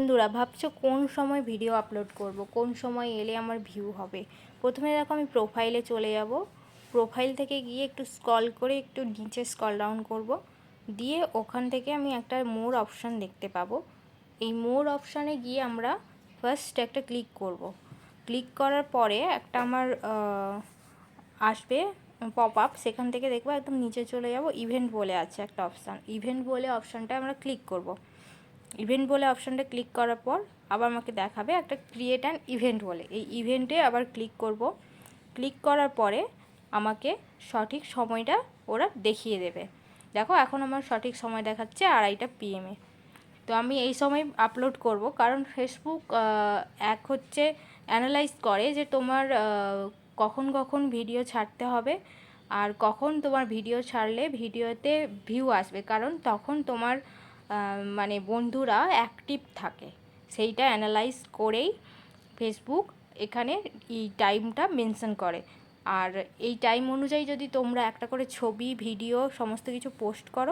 বন্ধুরা ভাবছো কোন সময় ভিডিও আপলোড করব, কোন সময় এলে আমার ভিউ হবে। প্রথমে দেখো আমি প্রোফাইলে চলে যাব। প্রোফাইল থেকে গিয়ে একটু স্ক্রল করে একটু নিচে স্ক্রল ডাউন করব, দিয়ে ওখান থেকে আমি একটা মোর অপশান দেখতে পাবো। এই মোর অপশানে গিয়ে আমরা ফার্স্ট একটা ক্লিক করব। ক্লিক করার পরে একটা আমার আসবে পপ আপ, সেখান থেকে দেখবো একদম নিচে চলে যাব, ইভেন্ট বলে আছে একটা অপশান। ইভেন্ট বলে অপশানটা আমরা ক্লিক করব। ইভেন্ট বলে অপশানটা ক্লিক করার পর আবার আমাকে দেখাবে একটা ক্রিয়েট অ্যান ইভেন্ট বলে। এই ইভেন্টে আবার ক্লিক করব। ক্লিক করার পরে আমাকে সঠিক সময়টা ওরা দেখিয়ে দেবে। দেখো এখন আমার সঠিক সময় দেখাচ্ছে 2:30 PM। তো আমি এই সময় আপলোড করব, কারণ ফেসবুক এক হচ্ছে অ্যানালাইজ করে যে তোমার কখন কখন ভিডিও ছাড়তে হবে আর কখন তোমার ভিডিও ছাড়লে ভিডিওতে ভিউ আসবে, কারণ তখন তোমার মানে বন্ধুরা অ্যাক্টিভ থাকে। সেইটা অ্যানালাইজ করেই ফেসবুক এখানে এই টাইমটা মেনশন করে। আর এই টাইম অনুযায়ী যদি তোমরা একটা করে ছবি ভিডিও সমস্ত কিছু পোস্ট করো